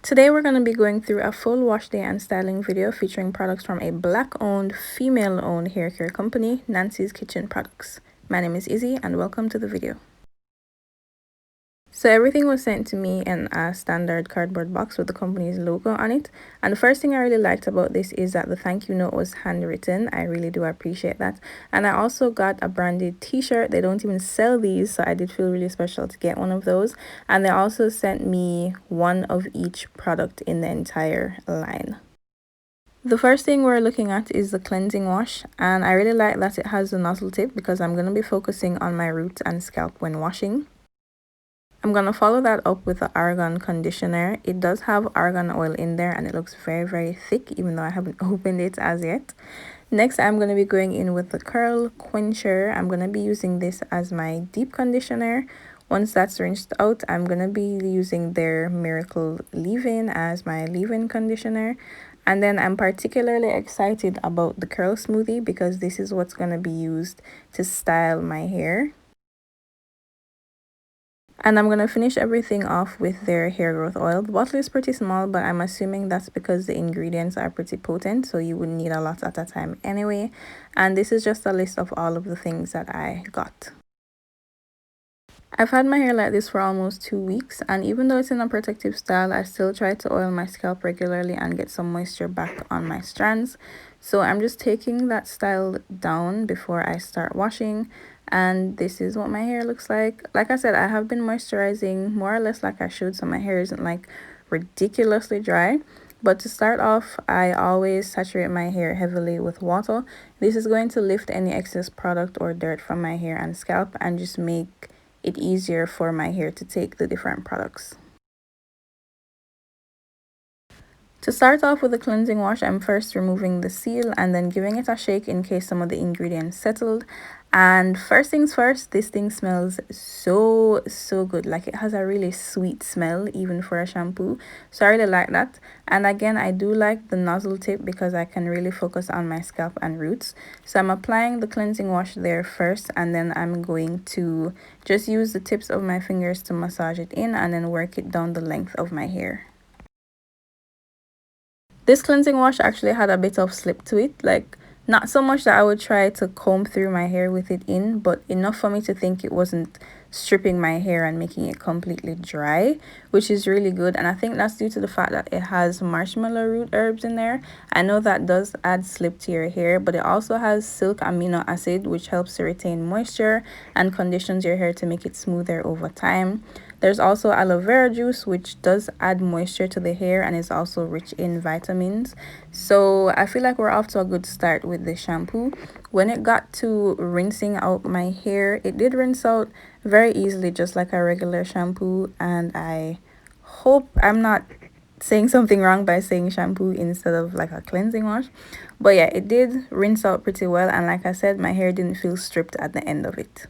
Today we're going to be going through a full wash day and styling video featuring products from a black-owned, female-owned hair care company, Nancy's Kitchen Products. My name is Izzy and welcome to the video. So everything was sent to me in a standard cardboard box with the company's logo on it. And the first thing I really liked about this is that the thank you note was handwritten. I really do appreciate that. And I also got a branded t-shirt. They don't even sell these, so I did feel really special to get one of those. And they also sent me one of each product in the entire line. The first thing we're looking at is the cleansing wash, and I really like that it has the nozzle tip because I'm going to be focusing on my roots and scalp when washing. I'm going to follow that up with the argan conditioner. It does have argan oil in there and it looks very thick, even though I haven't opened it as yet. Next, I'm going to be going in with the curl quencher. I'm going to be using this as my deep conditioner. Once that's rinsed out, I'm going to be using their Miracle Leave-In as my leave-in conditioner. And then I'm particularly excited about the curl smoothie because this is what's going to be used to style my hair. And I'm going to finish everything off with their hair growth oil. The bottle is pretty small, but I'm assuming that's because the ingredients are pretty potent, so you wouldn't need a lot at a time anyway. And this is just a list of all of the things that I got. I've had my hair like this for almost 2 weeks, and even though it's in a protective style, I still try to oil my scalp regularly and get some moisture back on my strands. So I'm just taking that style down before I start washing, and this is what my hair looks like. Like I said, I have been moisturizing more or less like I should, so my hair isn't like ridiculously dry. But to start off, I always saturate my hair heavily with water. This is going to lift any excess product or dirt from my hair and scalp and just make it easier for my hair to take the different products. To start off with the cleansing wash, I'm first removing the seal and then giving it a shake in case some of the ingredients settled. And first things first, this thing smells so good. Like, it has a really sweet smell even for a shampoo, so I really like that. And again, I do like the nozzle tip because I can really focus on my scalp and roots. So I'm applying the cleansing wash there first, and then I'm going to just use the tips of my fingers to massage it in and then work it down the length of my hair. This cleansing wash actually had a bit of slip to it, like not so much that I would try to comb through my hair with it in, but enough for me to think it wasn't stripping my hair and making it completely dry, which is really good. And I think that's due to the fact that it has marshmallow root herbs in there. I know that does add slip to your hair, but it also has silk amino acid, which helps to retain moisture and conditions your hair to make it smoother over time. There's also aloe vera juice, which does add moisture to the hair and is also rich in vitamins. So I feel like we're off to a good start with the shampoo. When it got to rinsing out my hair, it did rinse out very easily, just like a regular shampoo. And I hope I'm not saying something wrong by saying shampoo instead of like a cleansing wash. But yeah, it did rinse out pretty well. And like I said, my hair didn't feel stripped at the end of it.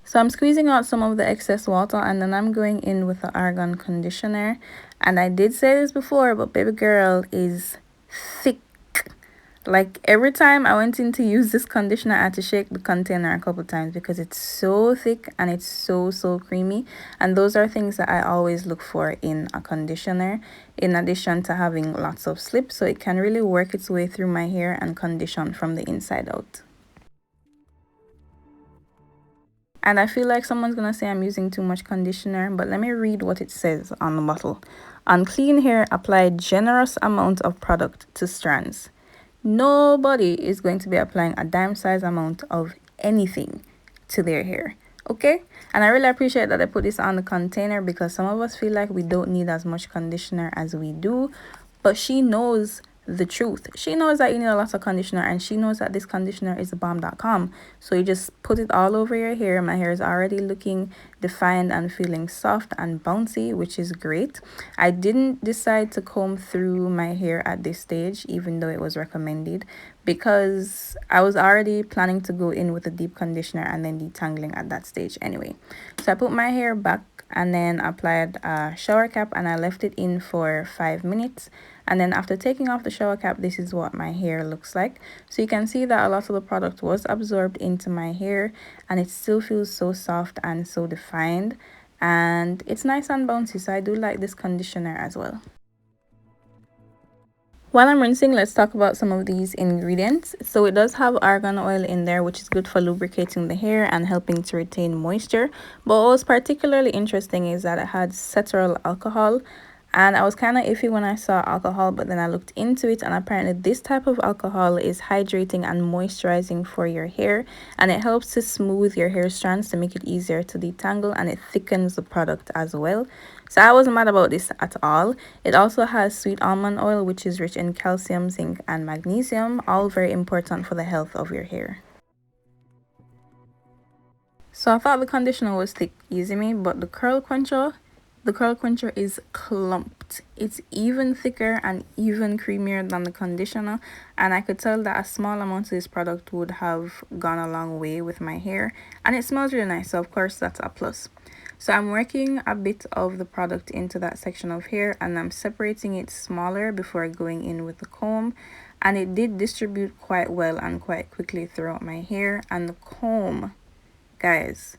So I'm squeezing out some of the excess water and then I'm going in with the argan conditioner. And I did say this before, but baby girl is thick. Like, every time I went in to use this conditioner, I had to shake the container a couple times because it's so thick and it's so creamy. And those are things that I always look for in a conditioner, in addition to having lots of slip, so it can really work its way through my hair and condition from the inside out. And I feel like someone's gonna say I'm using too much conditioner, but let me read what it says on the bottle. On clean hair, apply generous amount of product to strands. Nobody is going to be applying a dime size amount of anything to their hair, okay? And I really appreciate that I put this on the container because some of us feel like we don't need as much conditioner as we do, but she knows the truth. She knows that you need a lot of conditioner, and she knows that this conditioner is bomb.com. So you just put it all over your hair. My hair is already looking defined and feeling soft and bouncy, which is great. I didn't decide to comb through my hair at this stage, even though it was recommended, because I was already planning to go in with a deep conditioner and then detangling at that stage anyway. So I put my hair back and then applied a shower cap and I left it in for 5 minutes. And then after taking off the shower cap, this is what my hair looks like. So you can see that a lot of the product was absorbed into my hair, and it still feels so soft and so defined, and it's nice and bouncy. So I do like this conditioner as well. While I'm rinsing, let's talk about some of these ingredients. So it does have argan oil in there, which is good for lubricating the hair and helping to retain moisture. But what was particularly interesting is that it had cetyl alcohol. And I was kind of iffy when I saw alcohol, but then I looked into it, and apparently this type of alcohol is hydrating and moisturizing for your hair, and it helps to smooth your hair strands to make it easier to detangle, and it thickens the product as well. So I wasn't mad about this at all. It also has sweet almond oil, which is rich in calcium, zinc, and magnesium, all very important for the health of your hair. So I thought the conditioner was thick, easy me, but the curl quencher is clumped. It's even thicker and even creamier than the conditioner, and I could tell that a small amount of this product would have gone a long way with my hair, and it smells really nice, so of course that's a plus. So I'm working a bit of the product into that section of hair, and I'm separating it smaller before going in with the comb, and it did distribute quite well and quite quickly throughout my hair. And the comb, guys,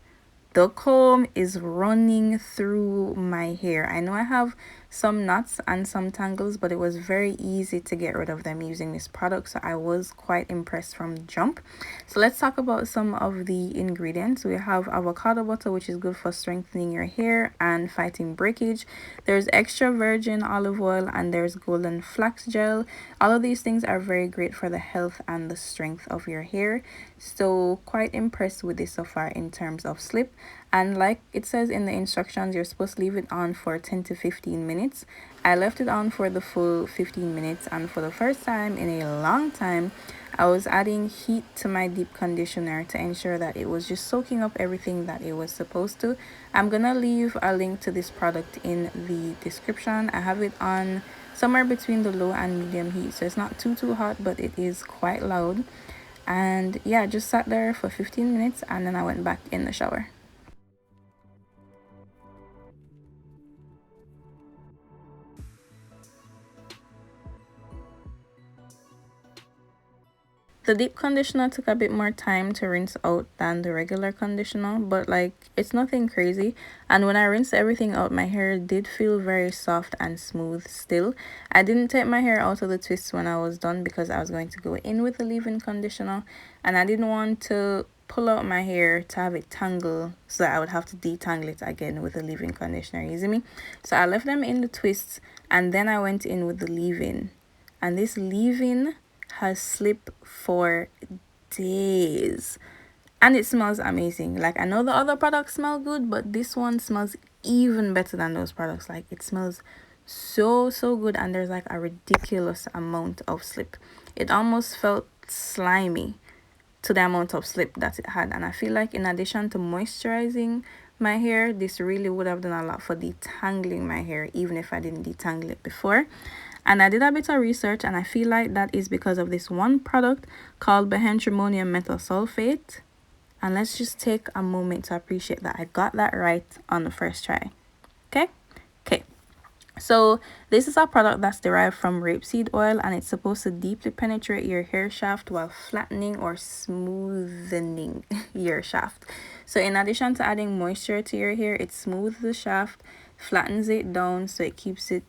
the comb is running through my hair. I know I have some knots and some tangles, but it was very easy to get rid of them using this product, so I was quite impressed from the jump. So let's talk about some of the ingredients. We have avocado butter, which is good for strengthening your hair and fighting breakage. There's extra virgin olive oil, and there's golden flax gel. All of these things are very great for the health and the strength of your hair, so quite impressed with this so far in terms of slip. And like it says in the instructions, you're supposed to leave it on for 10 to 15 minutes. I left it on for the full 15 minutes, and for the first time in a long time, I was adding heat to my deep conditioner to ensure that it was just soaking up everything that it was supposed to. I'm gonna leave a link to this product in the description. I have it on somewhere between the low and medium heat, so it's not too hot, but it is quite loud. And yeah, just sat there for 15 minutes, and then I went back in the shower. The deep conditioner took a bit more time to rinse out than the regular conditioner, but like it's nothing crazy. And when I rinsed everything out, my hair did feel very soft and smooth still. I didn't take my hair out of the twists when I was done because I was going to go in with the leave-in conditioner, and I didn't want to pull out my hair to have it tangle so that I would have to detangle it again with the leave-in conditioner, you see me? So I left them in the twists, and then I went in with the leave-in, and this leave-in has slipped for days, and it smells amazing. Like, I know the other products smell good, but this one smells even better than those products. Like, it smells so good, and there's like a ridiculous amount of slip. It almost felt slimy to the amount of slip that it had, and I feel like in addition to moisturizing my hair, this really would have done a lot for detangling my hair, even if I didn't detangle it before. And I did a bit of research, and I feel like that is because of this one product called benzimonium metal sulfate. And let's just take a moment to appreciate that I got that right on the first try. Okay. So this is a product that's derived from rapeseed oil, and it's supposed to deeply penetrate your hair shaft while flattening or smoothing your shaft. So in addition to adding moisture to your hair, it smooths the shaft, flattens it down, so it keeps it,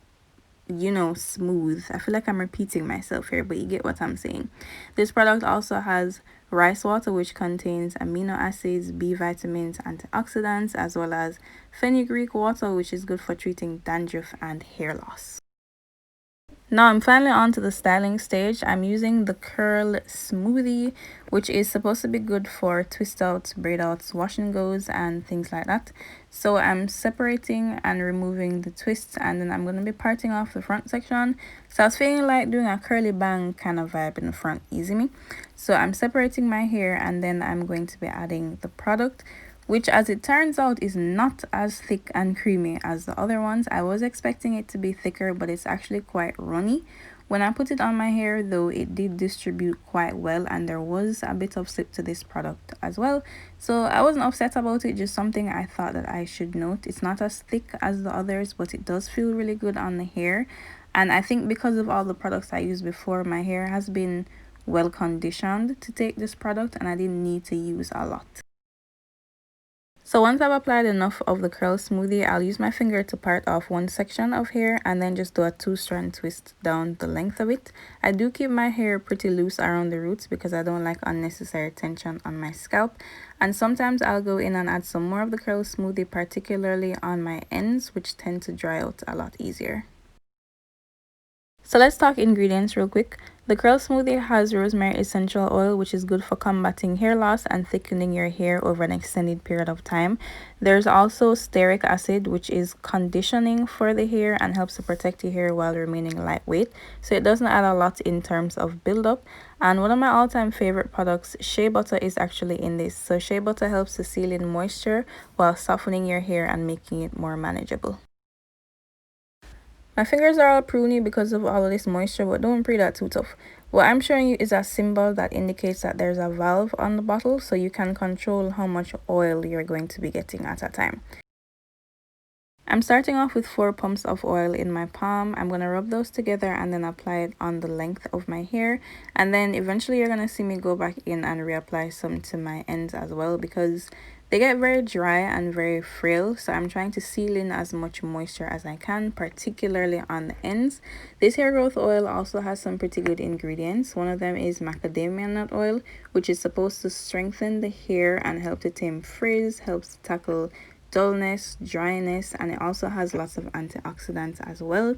you know, smooth. I feel like I'm repeating myself here, but you get what I'm saying. This product also has rice water, which contains amino acids, B vitamins, antioxidants, as well as fenugreek water, which is good for treating dandruff and hair loss. Now I'm finally on to the styling stage. I'm using the curl smoothie, which is supposed to be good for twist outs, braid outs, wash and goes, and things like that. So I'm separating and removing the twists, and then I'm going to be parting off the front section. So I was feeling like doing a curly bang kind of vibe in the front, easy me. So I'm separating my hair, and then I'm going to be adding the product, which as it turns out is not as thick and creamy as the other ones. I was expecting it to be thicker, but it's actually quite runny. When I put it on my hair though, it did distribute quite well, and there was a bit of slip to this product as well. So I wasn't upset about it, just something I thought that I should note. It's not as thick as the others, but it does feel really good on the hair. And I think because of all the products I used before, my hair has been well conditioned to take this product and I didn't need to use a lot. So once I've applied enough of the curl smoothie, I'll use my finger to part off one section of hair and then just do a 2-strand twist down the length of it. I do keep my hair pretty loose around the roots because I don't like unnecessary tension on my scalp. And sometimes I'll go in and add some more of the curl smoothie, particularly on my ends, which tend to dry out a lot easier. So let's talk ingredients real quick. The curl smoothie has rosemary essential oil, which is good for combating hair loss and thickening your hair over an extended period of time. There's also stearic acid, which is conditioning for the hair and helps to protect your hair while remaining lightweight. So it doesn't add a lot in terms of buildup. And one of my all-time favorite products, shea butter, is actually in this. So shea butter helps to seal in moisture while softening your hair and making it more manageable. My fingers are all pruny because of all of this moisture, but don't pray that too tough. What I'm showing you is a symbol that indicates that there's a valve on the bottle, so you can control how much oil you're going to be getting at a time. I'm starting off with 4 pumps of oil in my palm. I'm going to rub those together and then apply it on the length of my hair. And then eventually you're going to see me go back in and reapply some to my ends as well because they get very dry and very frail. So I'm trying to seal in as much moisture as I can, particularly on the ends. This hair growth oil also has some pretty good ingredients. One of them is macadamia nut oil, which is supposed to strengthen the hair and help to tame frizz, helps to tackle dullness, dryness, and it also has lots of antioxidants as well.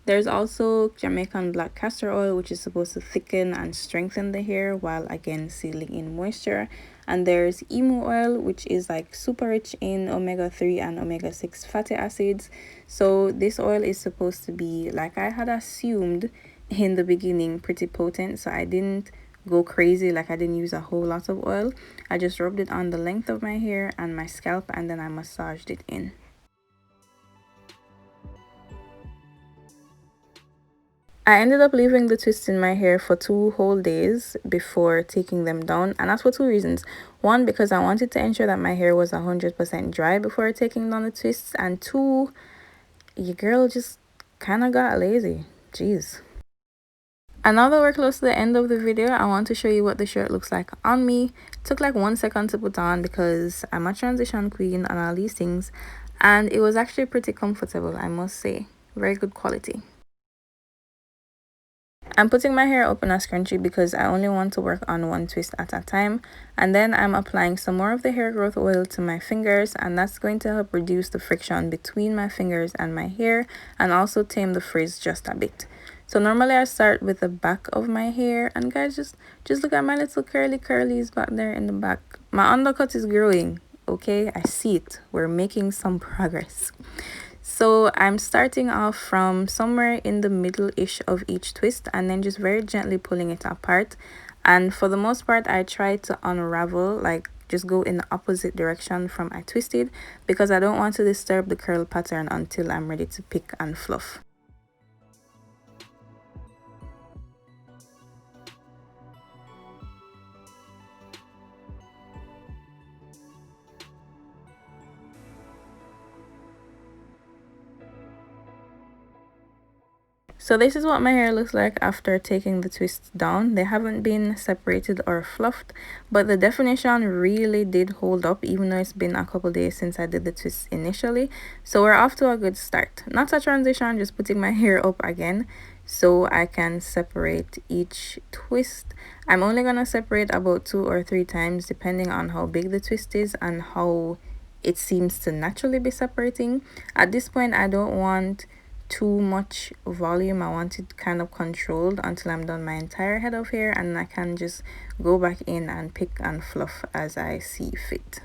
There's also Jamaican black castor oil, which is supposed to thicken and strengthen the hair while again sealing in moisture. And there's emu oil, which is like super rich in omega-3 and omega-6 fatty acids. So this oil is supposed to be, like I had assumed in the beginning, pretty potent. So I didn't go crazy, like I didn't use a whole lot of oil. I just rubbed it on the length of my hair and my scalp, and then I massaged it in. I ended up leaving the twists in my hair for 2 whole days before taking them down, and that's for 2 reasons. One, because I wanted to ensure that my hair was 100% dry before taking down the twists, and 2, your girl just kind of got lazy. Jeez. And now that we're close to the end of the video, I want to show you what the shirt looks like on me. It took like 1 second to put on because I'm a transition queen and all these things. And it was actually pretty comfortable, I must say. Very good quality. I'm putting my hair up in a scrunchie because I only want to work on 1 twist at a time. And then I'm applying some more of the hair growth oil to my fingers, and that's going to help reduce the friction between my fingers and my hair and also tame the frizz just a bit. So normally I start with the back of my hair, and guys, just look at my little curlies back there in the back. My undercut is growing, okay? I see it. We're making some progress. So I'm starting off from somewhere in the middle-ish of each twist and then just very gently pulling it apart. And for the most part, I try to unravel, like just go in the opposite direction from I twisted, because I don't want to disturb the curl pattern until I'm ready to pick and fluff. So this is what my hair looks like after taking the twists down. They haven't been separated or fluffed, but the definition really did hold up, even though it's been a couple days since I did the twists initially. So we're off to a good start. Not a transition, just putting my hair up again so I can separate each twist. I'm only gonna separate about 2 or 3 times depending on how big the twist is and how it seems to naturally be separating. At this point, I don't want too much volume. I want it kind of controlled until I'm done my entire head of hair, and I can just go back in and pick and fluff as I see fit.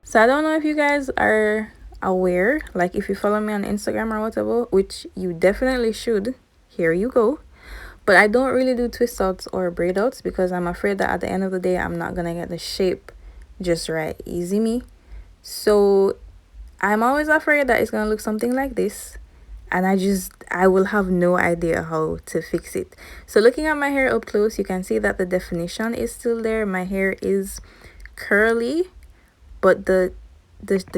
So I don't know if you guys are aware, like if you follow me on Instagram or whatever, which you definitely should, here you go. But I don't really do twist outs or braid outs because I'm afraid that at the end of the day, I'm not going to get the shape just right. Easy me. So I'm always afraid that it's going to look something like this. and I will have no idea how to fix it. So looking at my hair up close, you can see that the definition is still there. My hair is curly, but the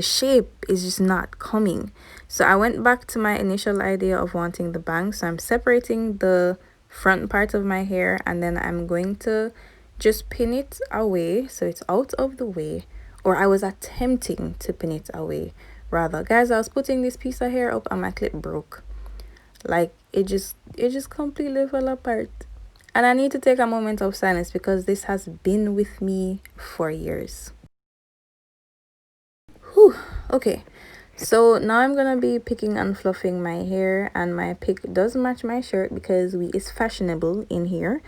shape is just not coming. So I went back to my initial idea of wanting the bangs. So I'm separating the front part of my hair, and then I'm going to just pin it away so it's out of the way, or I was attempting to pin it away rather. Guys, I was putting this piece of hair up and my clip broke. Like it just completely fell apart. And I need to take a moment of silence because this has been with me for years. Whew. Okay, so now I'm gonna be picking and fluffing my hair, and my pick does match my shirt because we is fashionable in here.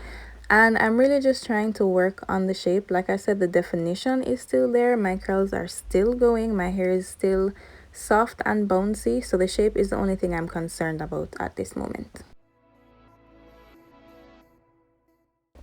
And I'm really just trying to work on the shape. Like I said, the definition is still there, my curls are still going, my hair is still soft and bouncy, so the shape is the only thing I'm concerned about at this moment.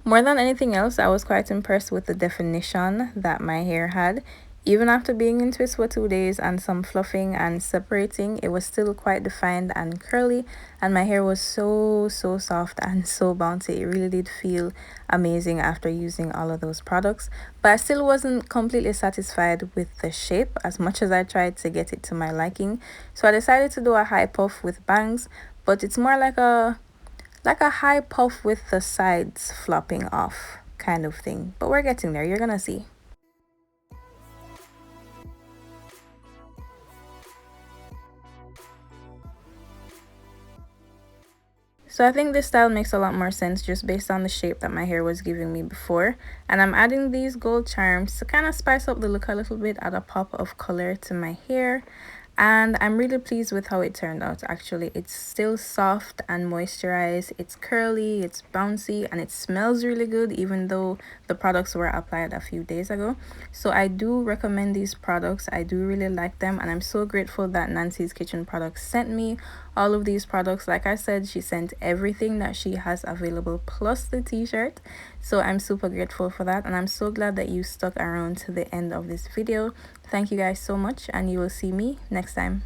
More than anything else, I was quite impressed with the definition that my hair had. Even after being in twists for 2 days and some fluffing and separating, it was still quite defined and curly, and my hair was so soft and so bouncy. It really did feel amazing after using all of those products, but I still wasn't completely satisfied with the shape as much as I tried to get it to my liking. So I decided to do a high puff with bangs, but it's more like a high puff with the sides flopping off kind of thing. But we're getting there, you're gonna see. So I think this style makes a lot more sense just based on the shape that my hair was giving me before. And I'm adding these gold charms to kind of spice up the look a little bit, add a pop of color to my hair. And I'm really pleased with how it turned out. Actually, it's still soft and moisturized, it's curly, it's bouncy, and it smells really good even though the products were applied a few days ago. So I do recommend these products. I do really like them, and I'm so grateful that Nancy's Kitchen Products sent me all of these products. Like I said, she sent everything that she has available plus the t-shirt, so I'm super grateful for that, and I'm so glad that you stuck around to the end of this video. Thank you guys so much, and you will see me next time.